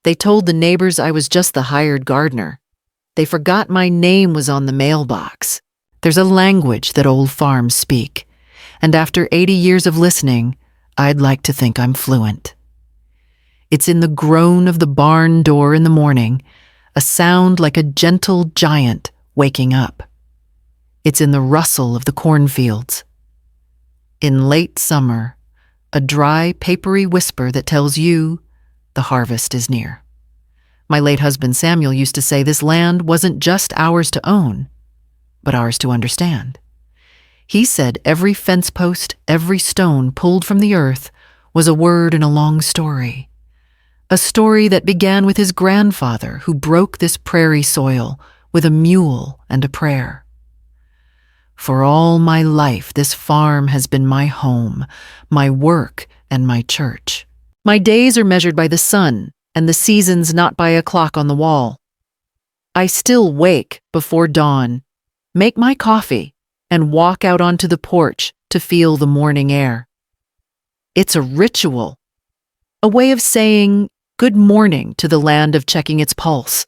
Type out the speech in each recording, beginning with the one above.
They told the neighbors I was just the hired gardener. They forgot my name was on the mailbox. There's a language that old farms speak, and after 80 years of listening, I'd like to think I'm fluent. It's in the groan of the barn door in the morning, a sound like a gentle giant waking up. It's in the rustle of the cornfields. In late summer, a dry, papery whisper that tells you the harvest is near. My late husband Samuel used to say this land wasn't just ours to own, but ours to understand. He said every fence post, every stone pulled from the earth was a word in a long story. A story that began with his grandfather who broke this prairie soil with a mule and a prayer. For all my life, this farm has been my home, my work, and my church. My days are measured by the sun, and the seasons not by a clock on the wall. I still wake before dawn, make my coffee, and walk out onto the porch to feel the morning air. It's a ritual, a way of saying good morning to the land of checking its pulse.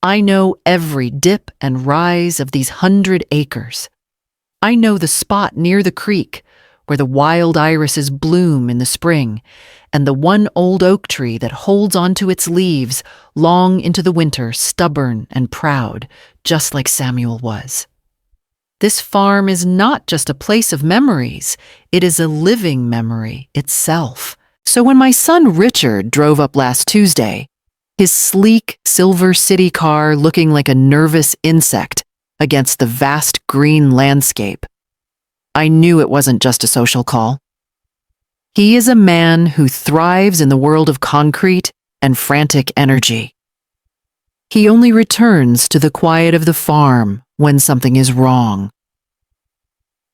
I know every dip and rise of these 100 acres. I know the spot near the creek where the wild irises bloom in the spring, and the one old oak tree that holds onto its leaves long into the winter, stubborn and proud, just like Samuel was. This farm is not just a place of memories, it is a living memory itself. So when my son Richard drove up last Tuesday, his sleek silver city car looking like a nervous insect against the vast green landscape, I knew it wasn't just a social call. He is a man who thrives in the world of concrete and frantic energy. He only returns to the quiet of the farm when something is wrong.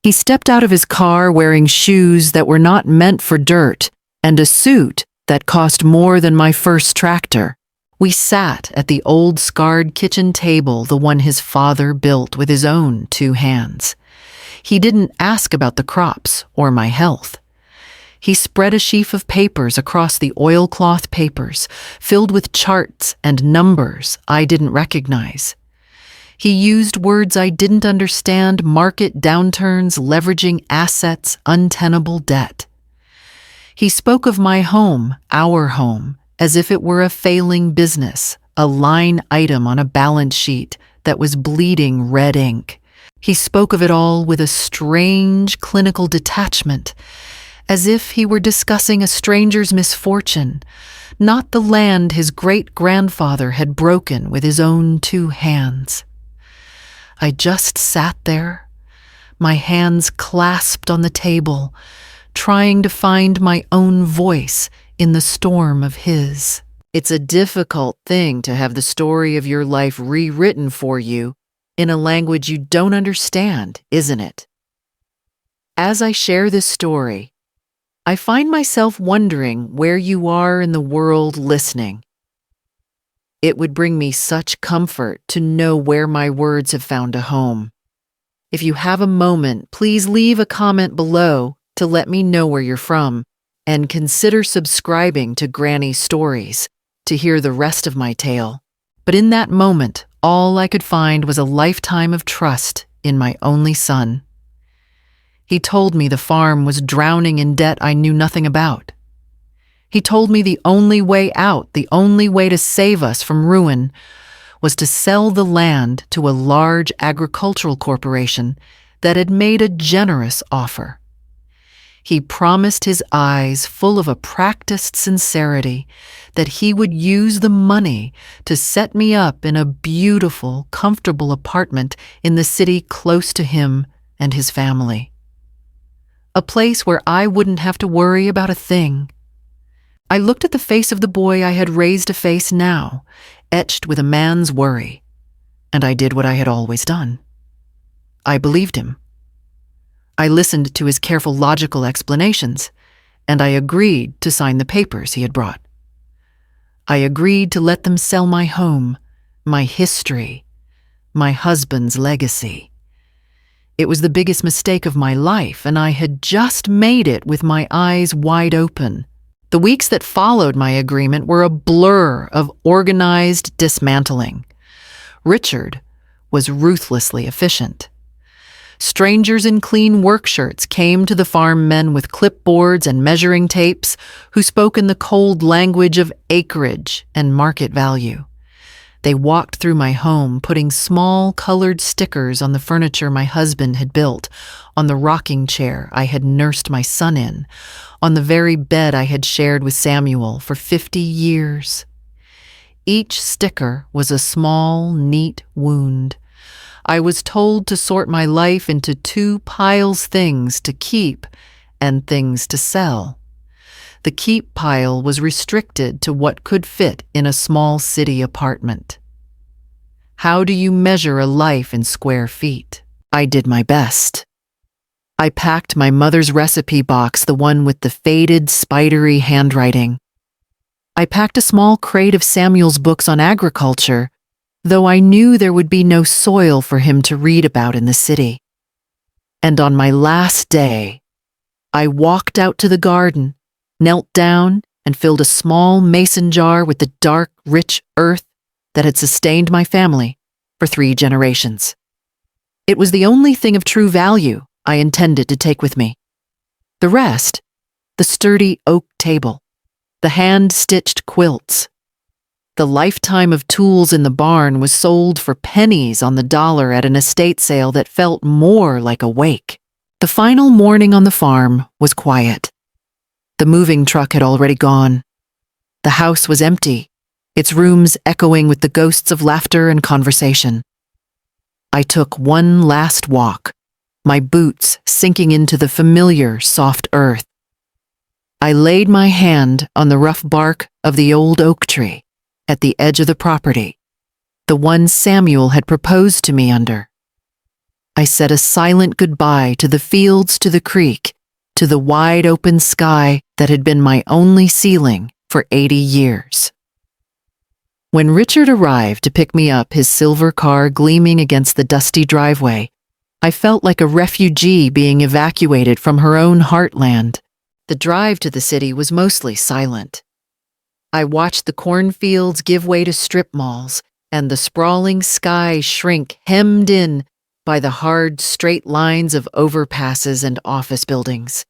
He stepped out of his car wearing shoes that were not meant for dirt and a suit that cost more than my first tractor. We sat at the old scarred kitchen table, the one his father built with his own 2 hands. He didn't ask about the crops or my health. He spread a sheaf of papers across the oilcloth papers, filled with charts and numbers I didn't recognize. He used words I didn't understand: market downturns, leveraging assets, untenable debt. He spoke of my home, our home, as if it were a failing business, a line item on a balance sheet that was bleeding red ink. He spoke of it all with a strange clinical detachment, as if he were discussing a stranger's misfortune, not the land his great-grandfather had broken with his own 2 hands. I just sat there, my hands clasped on the table, trying to find my own voice in the storm of his. It's a difficult thing to have the story of your life rewritten for you in a language you don't understand, isn't it? As I share this story, I find myself wondering where you are in the world listening. It would bring me such comfort to know where my words have found a home. If you have a moment, please leave a comment below to let me know where you're from, and consider subscribing to Granny Stories to hear the rest of my tale. But in that moment, all I could find was a lifetime of trust in my only son. He told me the farm was drowning in debt I knew nothing about. He told me the only way out, the only way to save us from ruin, was to sell the land to a large agricultural corporation that had made a generous offer. He promised his eyes full of a practiced sincerity that he would use the money to set me up in a beautiful, comfortable apartment in the city close to him and his family. A place where I wouldn't have to worry about a thing. I looked at the face of the boy I had raised to face now, etched with a man's worry, and I did what I had always done. I believed him. I listened to his careful logical explanations, and I agreed to sign the papers he had brought. I agreed to let them sell my home, my history, my husband's legacy. It was the biggest mistake of my life, and I had just made it with my eyes wide open. The weeks that followed my agreement were a blur of organized dismantling. Richard was ruthlessly efficient. Strangers in clean work shirts came to the farm men with clipboards and measuring tapes who spoke in the cold language of acreage and market value. They walked through my home, putting small colored stickers on the furniture my husband had built, on the rocking chair I had nursed my son in, on the very bed I had shared with Samuel for 50 years. Each sticker was a small, neat wound. I was told to sort my life into 2 piles: things to keep and things to sell. The keep pile was restricted to what could fit in a small city apartment. How do you measure a life in square feet? I did my best. I packed my mother's recipe box, the one with the faded, spidery handwriting. I packed a small crate of Samuel's books on agriculture, though I knew there would be no soil for him to read about in the city. And on my last day, I walked out to the garden, knelt down, and filled a small mason jar with the dark, rich earth that had sustained my family for 3 generations. It was the only thing of true value I intended to take with me. The rest, the sturdy oak table, the hand-stitched quilts, the lifetime of tools in the barn was sold for pennies on the dollar at an estate sale that felt more like a wake. The final morning on the farm was quiet. The moving truck had already gone. The house was empty, its rooms echoing with the ghosts of laughter and conversation. I took one last walk, my boots sinking into the familiar soft earth. I laid my hand on the rough bark of the old oak tree at the edge of the property, the one Samuel had proposed to me under. I said a silent goodbye to the fields, to the creek, to the wide open sky that had been my only ceiling for 80 years. When Richard arrived to pick me up, his silver car gleaming against the dusty driveway, I felt like a refugee being evacuated from her own heartland. The drive to the city was mostly silent. I watched the cornfields give way to strip malls and the sprawling sky shrink, hemmed in by the hard, straight lines of overpasses and office buildings.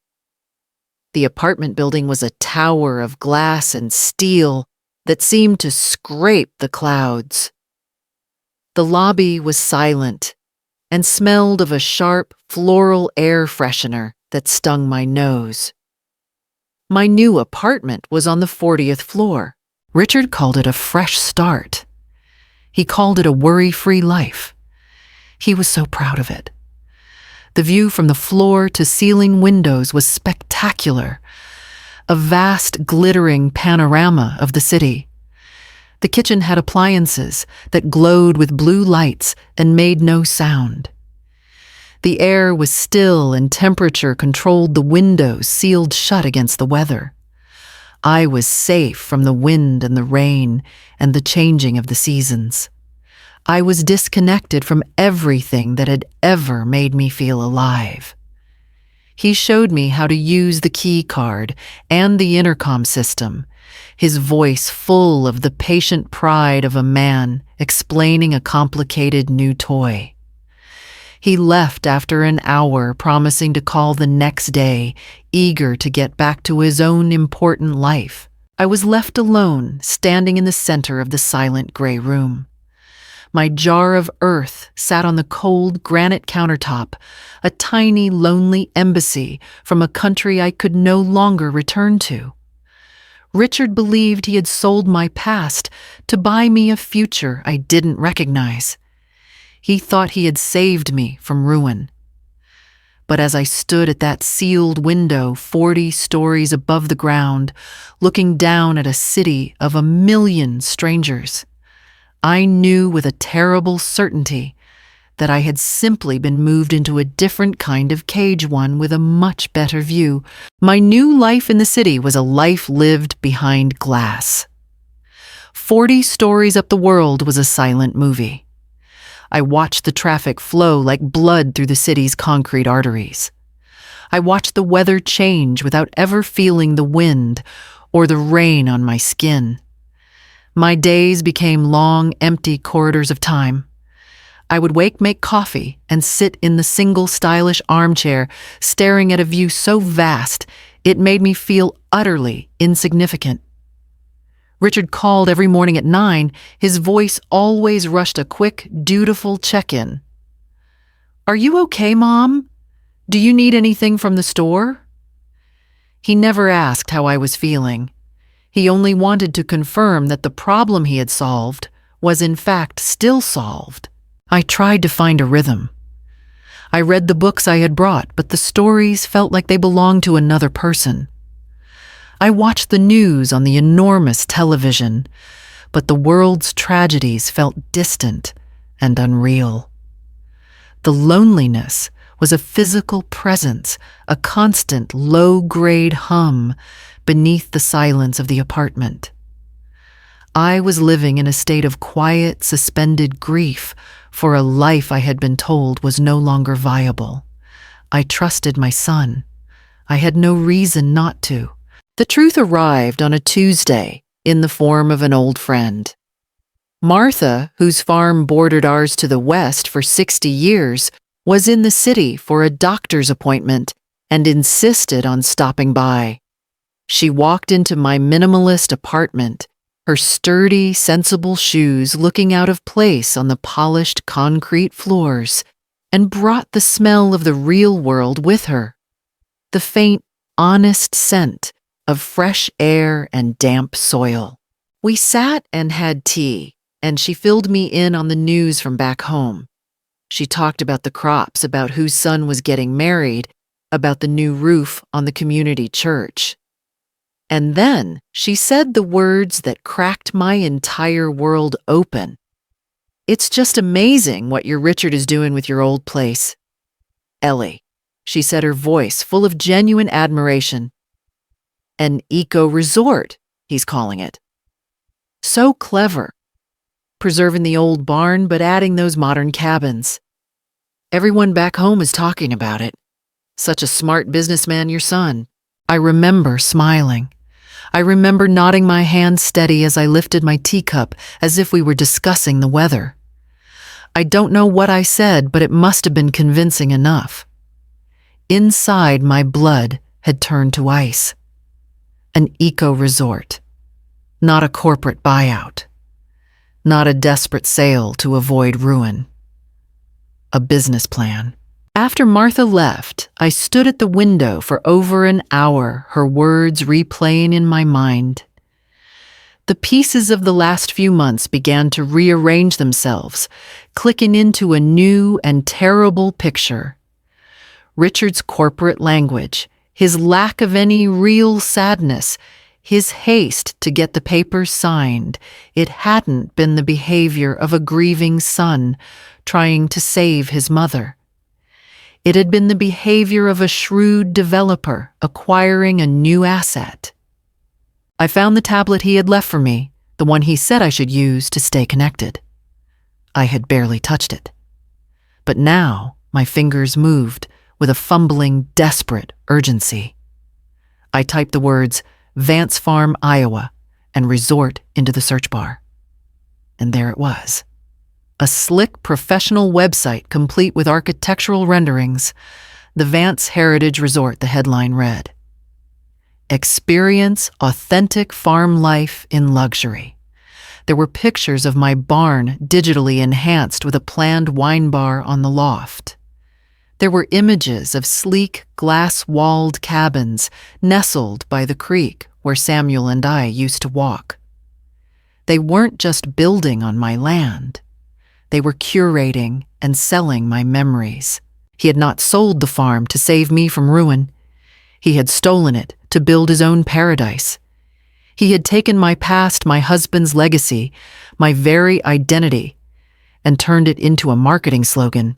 The apartment building was a tower of glass and steel that seemed to scrape the clouds. The lobby was silent and smelled of a sharp, floral air freshener that stung my nose. My new apartment was on the 40th floor. Richard called it a fresh start. He called it a worry-free life. He was so proud of it. The view from the floor-to-ceiling windows was spectacular, a vast, glittering panorama of the city. The kitchen had appliances that glowed with blue lights and made no sound. The air was still and temperature controlled the windows sealed shut against the weather. I was safe from the wind and the rain and the changing of the seasons. I was disconnected from everything that had ever made me feel alive. He showed me how to use the key card and the intercom system, his voice full of the patient pride of a man explaining a complicated new toy. He left after an hour, promising to call the next day, eager to get back to his own important life. I was left alone, standing in the center of the silent gray room. My jar of earth sat on the cold granite countertop, a tiny, lonely embassy from a country I could no longer return to. Richard believed he had sold my past to buy me a future I didn't recognize. He thought he had saved me from ruin. But as I stood at that sealed window 40 stories above the ground, looking down at a city of 1 million strangers, I knew with a terrible certainty that I had simply been moved into a different kind of cage, one with a much better view. My new life in the city was a life lived behind glass. 40 stories up the world was a silent movie. I watched the traffic flow like blood through the city's concrete arteries. I watched the weather change without ever feeling the wind or the rain on my skin. My days became long, empty corridors of time. I would make coffee, and sit in the single stylish armchair, staring at a view so vast it made me feel utterly insignificant. Richard called every morning at 9. His voice always rushed a quick, dutiful check-in. "Are you okay, Mom? Do you need anything from the store?" He never asked how I was feeling. He only wanted to confirm that the problem he had solved was in fact still solved. I tried to find a rhythm. I read the books I had brought, but the stories felt like they belonged to another person. I watched the news on the enormous television, but the world's tragedies felt distant and unreal. The loneliness was a physical presence, a constant low-grade hum beneath the silence of the apartment. I was living in a state of quiet, suspended grief for a life I had been told was no longer viable. I trusted my son. I had no reason not to. The truth arrived on a Tuesday in the form of an old friend. Martha, whose farm bordered ours to the west for 60 years, was in the city for a doctor's appointment and insisted on stopping by. She walked into my minimalist apartment, her sturdy, sensible shoes looking out of place on the polished concrete floors, and brought the smell of the real world with her. The faint, honest scent of fresh air and damp soil. We sat and had tea, and she filled me in on the news from back home. She talked about the crops, about whose son was getting married, about the new roof on the community church. And then she said the words that cracked my entire world open. "It's just amazing what your Richard is doing with your old place. Ellie," she said, her voice full of genuine admiration. "An eco-resort, he's calling it. So clever. Preserving the old barn but adding those modern cabins. Everyone back home is talking about it. Such a smart businessman, your son." I remember smiling. I remember nodding my hand steady as I lifted my teacup as if we were discussing the weather. I don't know what I said, but it must have been convincing enough. Inside, my blood had turned to ice. An eco-resort. Not a corporate buyout. Not a desperate sale to avoid ruin. A business plan. After Martha left, I stood at the window for over an hour, her words replaying in my mind. The pieces of the last few months began to rearrange themselves, clicking into a new and terrible picture. Richard's corporate language, his lack of any real sadness, his haste to get the papers signed. It hadn't been the behavior of a grieving son trying to save his mother. It had been the behavior of a shrewd developer acquiring a new asset. I found the tablet he had left for me, the one he said I should use to stay connected. I had barely touched it. But now my fingers moved with a fumbling, desperate urgency. I typed the words Vance Farm, Iowa, and resort into the search bar. And there it was. A slick, professional website complete with architectural renderings. The Vance Heritage Resort, the headline read. Experience authentic farm life in luxury. There were pictures of my barn digitally enhanced with a planned wine bar on the loft. There were images of sleek, glass-walled cabins nestled by the creek where Samuel and I used to walk. They weren't just building on my land. They were curating and selling my memories. He had not sold the farm to save me from ruin. He had stolen it to build his own paradise. He had taken my past, my husband's legacy, my very identity, and turned it into a marketing slogan.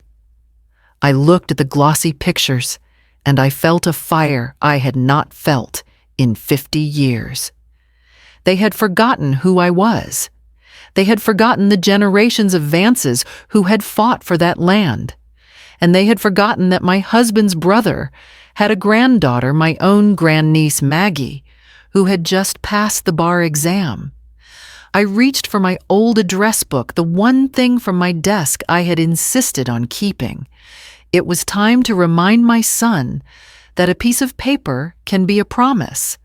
I looked at the glossy pictures, and I felt a fire I had not felt in 50 years. They had forgotten who I was. They had forgotten the generations of Vances who had fought for that land. And they had forgotten that my husband's brother had a granddaughter, my own grandniece Maggie, who had just passed the bar exam. I reached for my old address book, the one thing from my desk I had insisted on keeping. It was time to remind my son that a piece of paper can be a promise,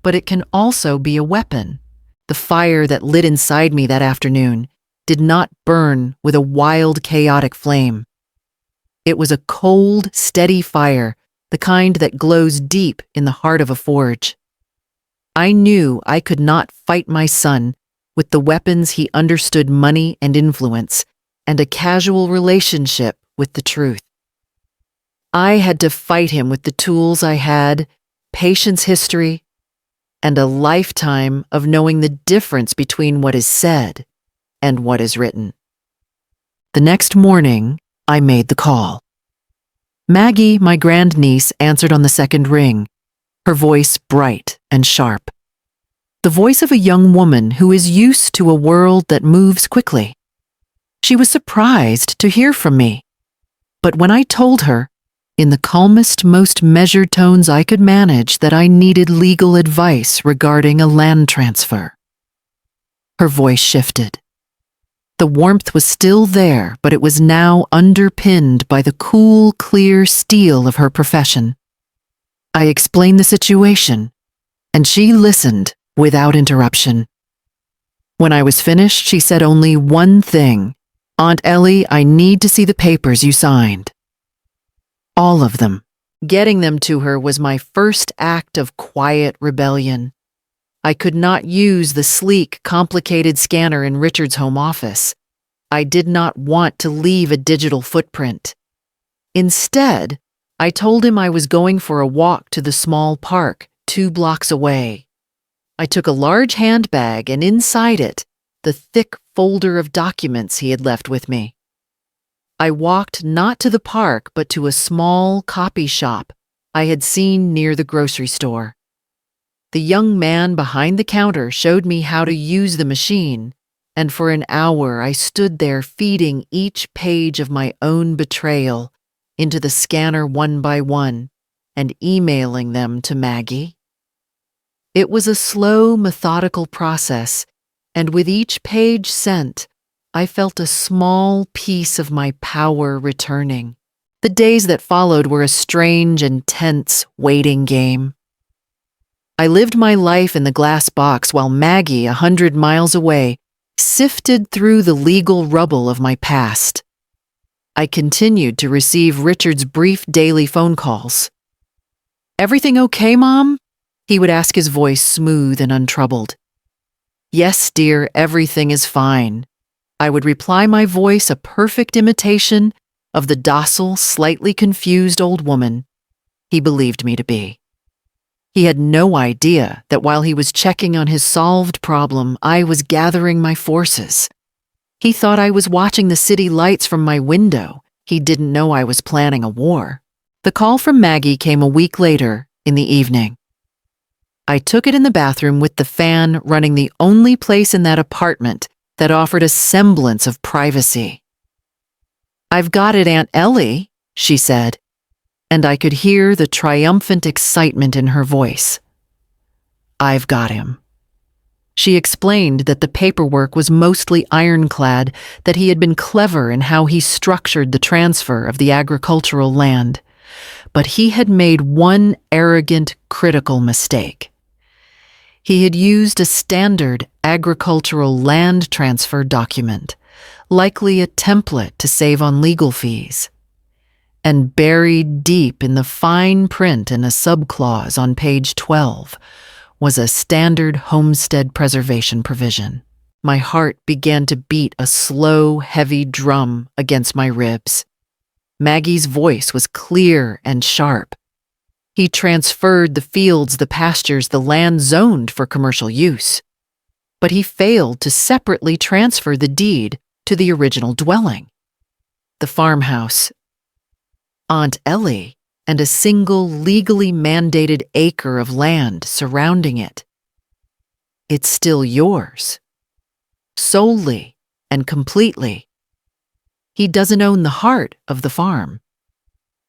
but it can also be a weapon. The fire that lit inside me that afternoon did not burn with a wild, chaotic flame. It was a cold, steady fire, the kind that glows deep in the heart of a forge. I knew I could not fight my son with the weapons he understood: money and influence, and a casual relationship with the truth. I had to fight him with the tools I had, patience, history, and a lifetime of knowing the difference between what is said and what is written. The next morning, I made the call. Maggie, my grandniece, answered on the second ring, her voice bright and sharp. The voice of a young woman who is used to a world that moves quickly. She was surprised to hear from me, but when I told her, in the calmest, most measured tones I could manage, that I needed legal advice regarding a land transfer, her voice shifted. The warmth was still there, but it was now underpinned by the cool, clear steel of her profession. I explained the situation, and she listened without interruption. When I was finished, she said only one thing: "Aunt Ellie, I need to see the papers you signed." All of them. Getting them to her was my first act of quiet rebellion. I could not use the sleek, complicated scanner in Richard's home office. I did not want to leave a digital footprint. Instead, I told him I was going for a walk to the small park 2 blocks away. I took a large handbag, and inside it, the thick folder of documents he had left with me. I walked not to the park, but to a small copy shop I had seen near the grocery store. The young man behind the counter showed me how to use the machine, and for an hour I stood there feeding each page of my own betrayal into the scanner one by one and emailing them to Maggie. It was a slow, methodical process, and with each page sent, I felt a small piece of my power returning. The days that followed were a strange and tense waiting game. I lived my life in the glass box while Maggie, 100 miles away, sifted through the legal rubble of my past. I continued to receive Richard's brief daily phone calls. "Everything okay, Mom?" He would ask, his voice smooth and untroubled. "Yes, dear, everything is fine." I would reply, my voice a perfect imitation of the docile, slightly confused old woman he believed me to be. He had no idea that while he was checking on his solved problem, I was gathering my forces. He thought I was watching the city lights from my window. He didn't know I was planning a war. The call from Maggie came a week later in the evening. I took it in the bathroom with the fan running, the only place in that apartment that offered a semblance of privacy. "I've got it, Aunt Ellie," she said, and I could hear the triumphant excitement in her voice. "I've got him." She explained that the paperwork was mostly ironclad, that he had been clever in how he structured the transfer of the agricultural land, but he had made one arrogant, critical mistake. He had used a standard agricultural land transfer document, likely a template to save on legal fees. And buried deep in the fine print in a subclause on page 12 was a standard homestead preservation provision. My heart began to beat a slow, heavy drum against my ribs. Maggie's voice was clear and sharp. He transferred the fields, the pastures, the land zoned for commercial use. But he failed to separately transfer the deed to the original dwelling, the farmhouse, Aunt Ellie, and a single legally mandated acre of land surrounding it. It's still yours, solely and completely. He doesn't own the heart of the farm.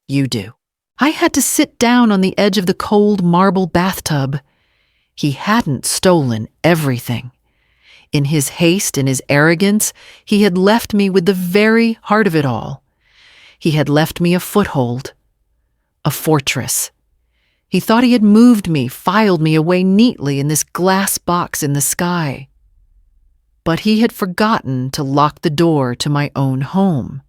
You do. I had to sit down on the edge of the cold marble bathtub. He hadn't stolen everything. In his haste and his arrogance, he had left me with the very heart of it all. He had left me a foothold, a fortress. He thought he had moved me, filed me away neatly in this glass box in the sky. But he had forgotten to lock the door to my own home.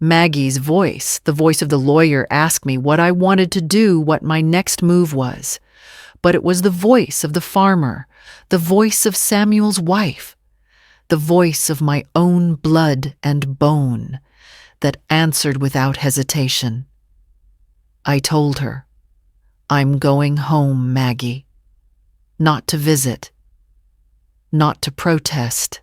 Maggie's voice, the voice of the lawyer, asked me what I wanted to do, what my next move was. But it was the voice of the farmer, the voice of Samuel's wife, the voice of my own blood and bone that answered without hesitation. I told her, "I'm going home, Maggie. Not to visit, not to protest.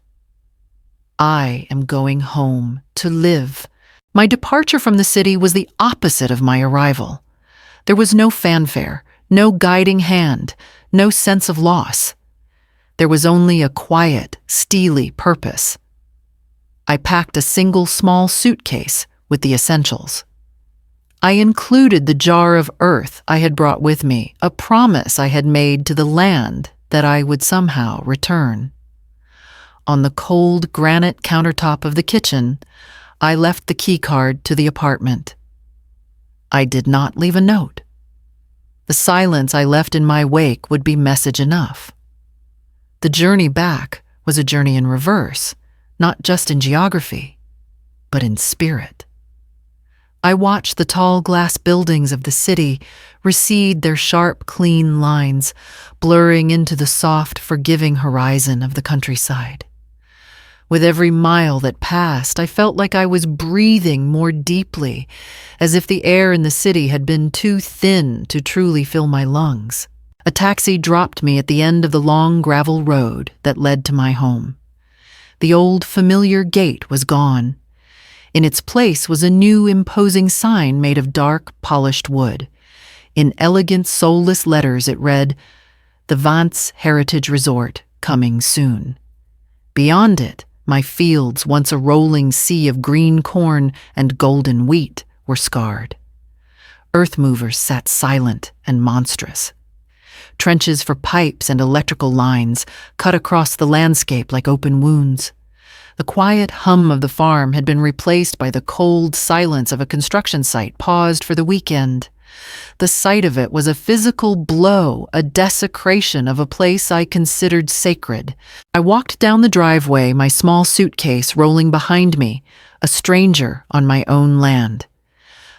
I am going home to live." My departure from the city was the opposite of my arrival. There was no fanfare, no guiding hand, no sense of loss. There was only a quiet, steely purpose. I packed a single small suitcase with the essentials. I included the jar of earth I had brought with me, a promise I had made to the land that I would somehow return. On the cold granite countertop of the kitchen, I left the keycard to the apartment. I did not leave a note. The silence I left in my wake would be message enough. The journey back was a journey in reverse, not just in geography, but in spirit. I watched the tall glass buildings of the city recede their sharp, clean lines, blurring into the soft, forgiving horizon of the countryside. With every mile that passed, I felt like I was breathing more deeply, as if the air in the city had been too thin to truly fill my lungs. A taxi dropped me at the end of the long gravel road that led to my home. The old familiar gate was gone. In its place was a new imposing sign made of dark, polished wood. In elegant, soulless letters it read, "The Vance Heritage Resort, coming soon." Beyond it, my fields, once a rolling sea of green corn and golden wheat, were scarred. Earth movers sat silent and monstrous. Trenches for pipes and electrical lines cut across the landscape like open wounds. The quiet hum of the farm had been replaced by the cold silence of a construction site paused for the weekend. The sight of it was a physical blow, a desecration of a place I considered sacred. I walked down the driveway, my small suitcase rolling behind me, a stranger on my own land.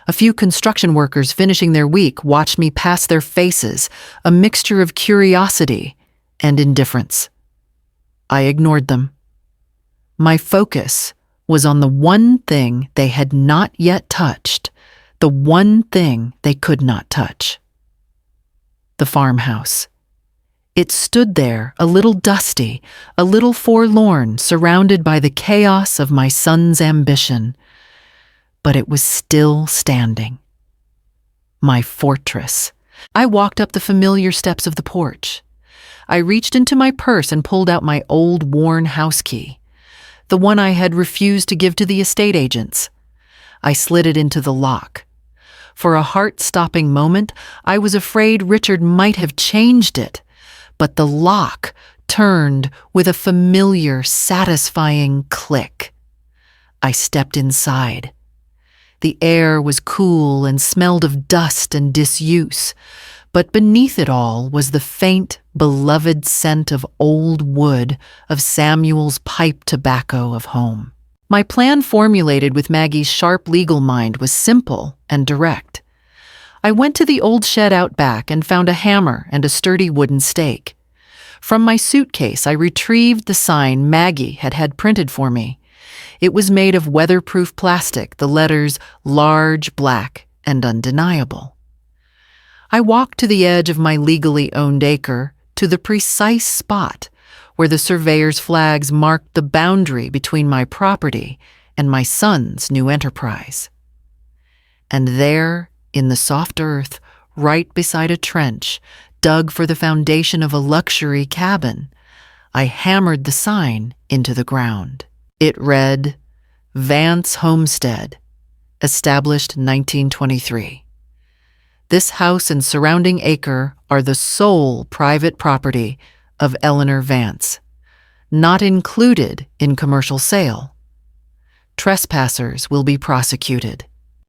A few construction workers finishing their week watched me pass their faces, a mixture of curiosity and indifference. I ignored them. My focus was on the one thing they had not yet touched, the one thing they could not touch. The farmhouse. It stood there, a little dusty, a little forlorn, surrounded by the chaos of my son's ambition. But it was still standing. My fortress. I walked up the familiar steps of the porch. I reached into my purse and pulled out my old worn house key, the one I had refused to give to the estate agents. I slid it into the lock. For a heart-stopping moment, I was afraid Richard might have changed it, but the lock turned with a familiar, satisfying click. I stepped inside. The air was cool and smelled of dust and disuse, but beneath it all was the faint, beloved scent of old wood, of Samuel's pipe tobacco of home. My plan, formulated with Maggie's sharp legal mind, was simple and direct. I went to the old shed out back and found a hammer and a sturdy wooden stake. From my suitcase, I retrieved the sign Maggie had had printed for me. It was made of weatherproof plastic, the letters large, black, and undeniable. I walked to the edge of my legally owned acre, to the precise spot where the surveyor's flags marked the boundary between my property and my son's new enterprise. And there, in the soft earth, right beside a trench, dug for the foundation of a luxury cabin, I hammered the sign into the ground. It read, "Vance Homestead, established 1923. This house and surrounding acre are the sole private property of Eleanor Vance, not included in commercial sale. Trespassers will be prosecuted.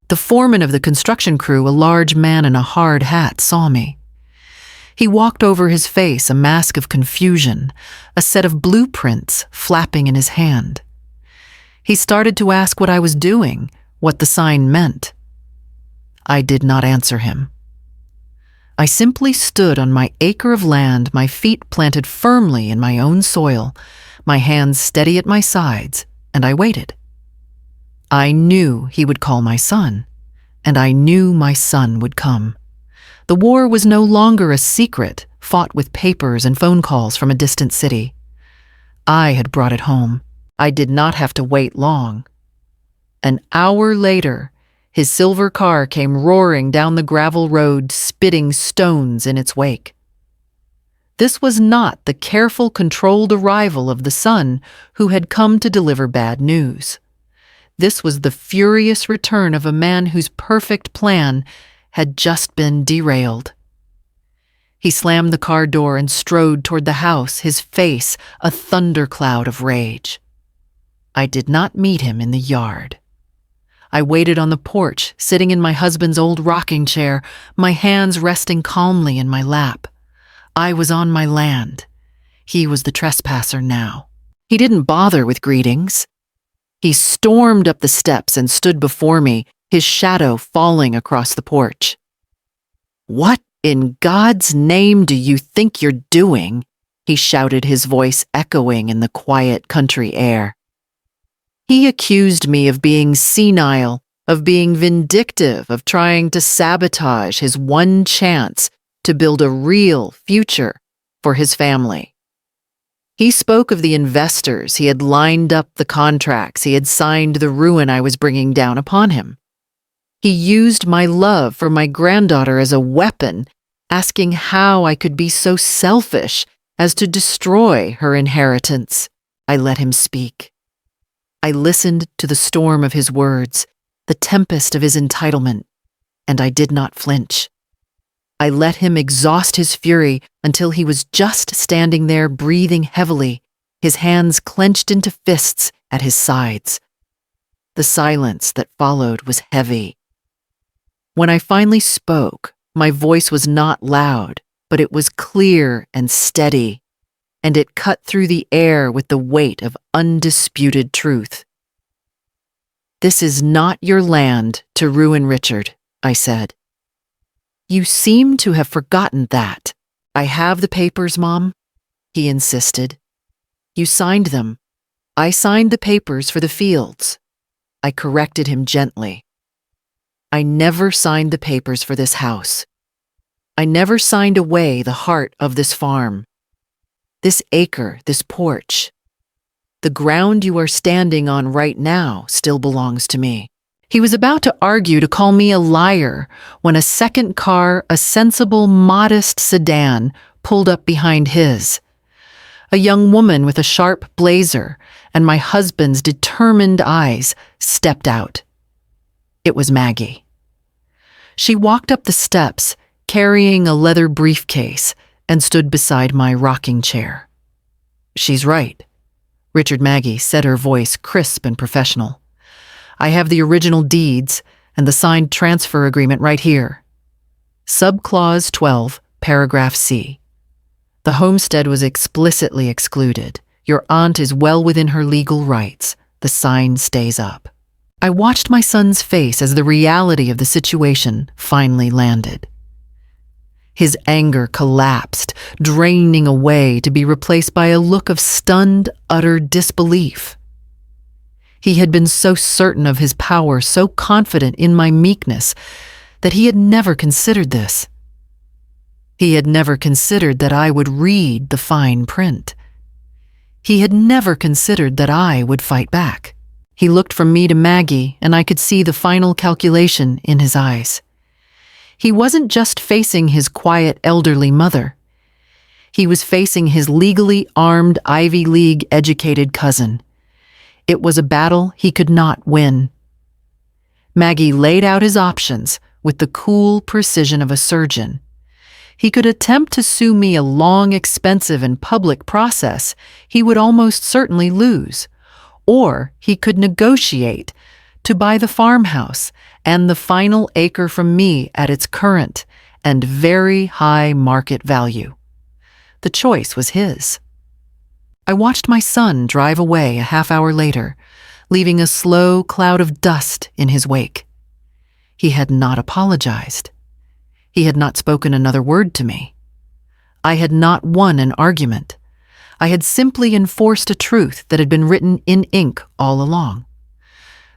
The foreman of the construction crew, a large man in a hard hat, saw me. He walked over his face, a mask of confusion, a set of blueprints flapping in his hand. He started to ask what I was doing, what the sign meant. I did not answer him. I simply stood on my acre of land, my feet planted firmly in my own soil, my hands steady at my sides, and I waited. I knew he would call my son, and I knew my son would come. The war was no longer a secret, fought with papers and phone calls from a distant city. I had brought it home. I did not have to wait long. An hour later, his silver car came roaring down the gravel road, spitting stones in its wake. This was not the careful, controlled arrival of the son who had come to deliver bad news. This was the furious return of a man whose perfect plan had just been derailed. He slammed the car door and strode toward the house, his face a thundercloud of rage. I did not meet him in the yard. I waited on the porch, sitting in my husband's old rocking chair, my hands resting calmly in my lap. I was on my land. He was the trespasser now. He didn't bother with greetings. He stormed up the steps and stood before me, his shadow falling across the porch. "What in God's name do you think you're doing?" he shouted, his voice echoing in the quiet country air. He accused me of being senile, of being vindictive, of trying to sabotage his one chance to build a real future for his family. He spoke of the investors he had lined up, the contracts he had signed, the ruin I was bringing down upon him. He used my love for my granddaughter as a weapon, asking how I could be so selfish as to destroy her inheritance. I let him speak. I listened to the storm of his words, the tempest of his entitlement, and I did not flinch. I let him exhaust his fury until he was just standing there, breathing heavily, his hands clenched into fists at his sides. The silence that followed was heavy. When I finally spoke, my voice was not loud, but it was clear and steady, and it cut through the air with the weight of undisputed truth. "This is not your land to ruin Richard," I said. "You seem to have forgotten that." "I have the papers, Mom," he insisted. "You signed them. I signed the papers for the fields." I corrected him gently. "I never signed the papers for this house. I never signed away the heart of this farm. This acre, this porch. The ground you are standing on right now still belongs to me." He was about to argue, to call me a liar, when a second car, a sensible, modest sedan, pulled up behind his. A young woman with a sharp blazer and my husband's determined eyes stepped out. It was Maggie. She walked up the steps, carrying a leather briefcase, and stood beside my rocking chair. "She's right," Maggie said, her voice crisp and professional. "I have the original deeds and the signed transfer agreement right here. Subclause 12, paragraph C. The homestead was explicitly excluded. Your aunt is well within her legal rights. The sign stays up." I watched my son's face as the reality of the situation finally landed. His anger collapsed, draining away to be replaced by a look of stunned, utter disbelief. He had been so certain of his power, so confident in my meekness, that he had never considered this. He had never considered that I would read the fine print. He had never considered that I would fight back. He looked from me to Maggie, and I could see the final calculation in his eyes. He wasn't just facing his quiet elderly mother. He was facing his legally armed Ivy League-educated cousin. It was a battle he could not win. Maggie laid out his options, with the cool precision of a surgeon. He could attempt to sue me a long, expensive, and public process he would almost certainly lose. Or he could negotiate to buy the farmhouse and the final acre from me at its current and very high market value. The choice was his. I watched my son drive away a half-hour later, leaving a slow cloud of dust in his wake. He had not apologized. He had not spoken another word to me. I had not won an argument. I had simply enforced a truth that had been written in ink all along.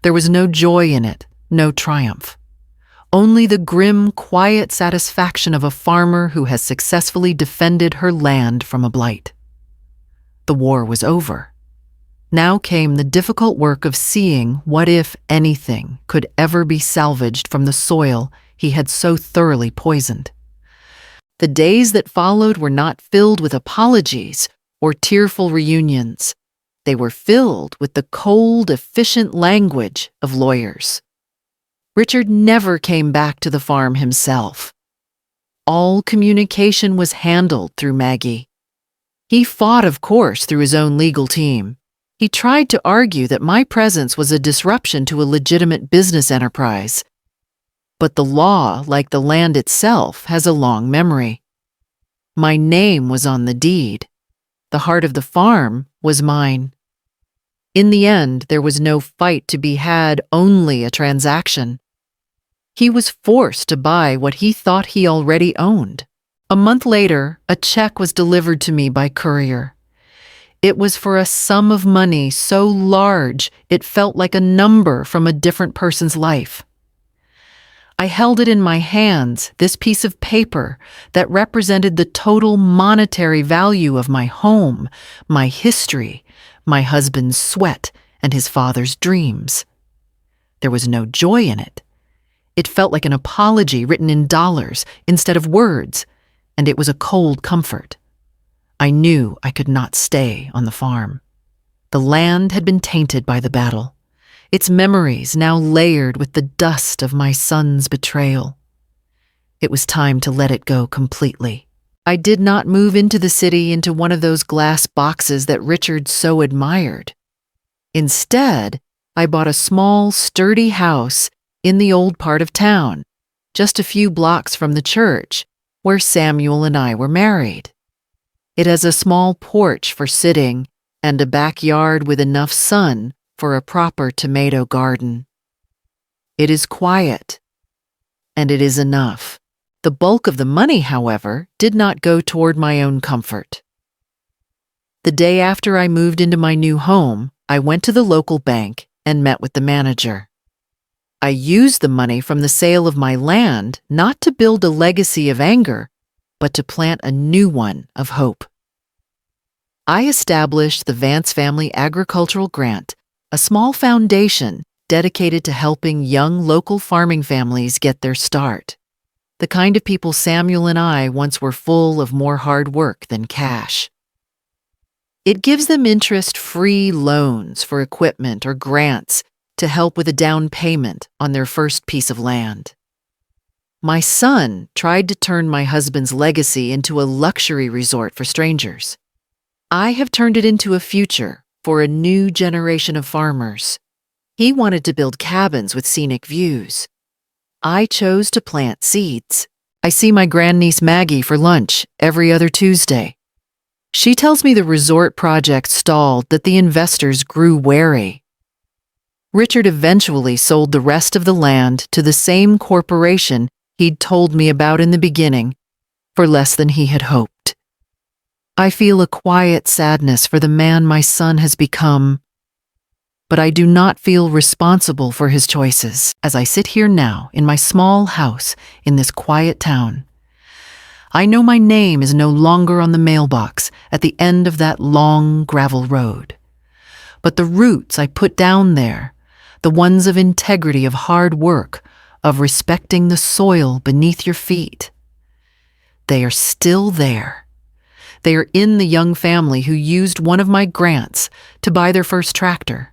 There was no joy in it, no triumph. Only the grim, quiet satisfaction of a farmer who has successfully defended her land from a blight. The war was over. Now came the difficult work of seeing what, if anything, could ever be salvaged from the soil he had so thoroughly poisoned. The days that followed were not filled with apologies or tearful reunions. They were filled with the cold, efficient language of lawyers. Richard never came back to the farm himself. All communication was handled through Maggie. He fought, of course, through his own legal team. He tried to argue that my presence was a disruption to a legitimate business enterprise. But the law, like the land itself, has a long memory. My name was on the deed. The heart of the farm was mine. In the end, there was no fight to be had, only a transaction. He was forced to buy what he thought he already owned. A month later, a check was delivered to me by courier. It was for a sum of money so large it felt like a number from a different person's life. I held it in my hands, this piece of paper that represented the total monetary value of my home, my history, my husband's sweat, and his father's dreams. There was no joy in it. It felt like an apology written in dollars instead of words, and it was a cold comfort. I knew I could not stay on the farm. The land had been tainted by the battle, its memories now layered with the dust of my son's betrayal. It was time to let it go completely. I did not move into the city into one of those glass boxes that Richard so admired. Instead, I bought a small, sturdy house in the old part of town, just a few blocks from the church, where Samuel and I were married. It has a small porch for sitting and a backyard with enough sun for a proper tomato garden. It is quiet, and it is enough. The bulk of the money, however, did not go toward my own comfort. The day after I moved into my new home, I went to the local bank and met with the manager. I used the money from the sale of my land not to build a legacy of anger, but to plant a new one of hope. I established the Vance Family Agricultural Grant, a small foundation dedicated to helping young local farming families get their start. The kind of people Samuel and I once were full of more hard work than cash. It gives them interest-free loans for equipment or grants to help with a down payment on their first piece of land. My son tried to turn my husband's legacy into a luxury resort for strangers. I have turned it into a future for a new generation of farmers. He wanted to build cabins with scenic views. I chose to plant seeds. I see my grandniece Maggie for lunch every other Tuesday. She tells me the resort project stalled, that the investors grew wary. Richard eventually sold the rest of the land to the same corporation he'd told me about in the beginning for less than he had hoped. I feel a quiet sadness for the man my son has become, but I do not feel responsible for his choices as I sit here now in my small house in this quiet town. I know my name is no longer on the mailbox at the end of that long gravel road, but the roots I put down there, the ones of integrity, of hard work, of respecting the soil beneath your feet, they are still there. They are in the young family who used one of my grants to buy their first tractor.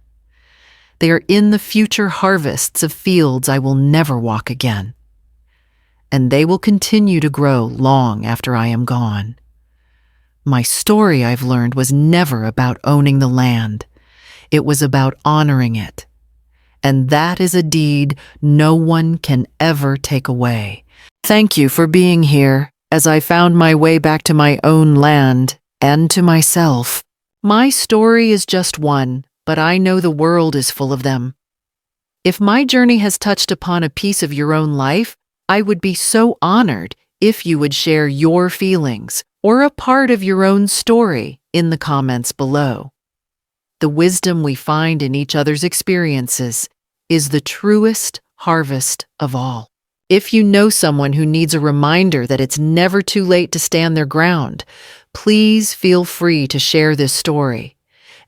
They are in the future harvests of fields I will never walk again. and they will continue to grow long after I am gone. My story, I've learned, was never about owning the land. It was about honoring it. And that is a deed no one can ever take away. Thank you for being here as I found my way back to my own land and to myself. My story is just one, but I know the world is full of them. If my journey has touched upon a piece of your own life, I would be so honored if you would share your feelings or a part of your own story in the comments below. The wisdom we find in each other's experiences is the truest harvest of all. If you know someone who needs a reminder that it's never too late to stand their ground, please feel free to share this story.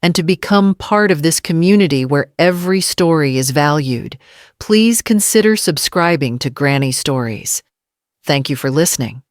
And to become part of this community where every story is valued, please consider subscribing to Granny Stories. Thank you for listening.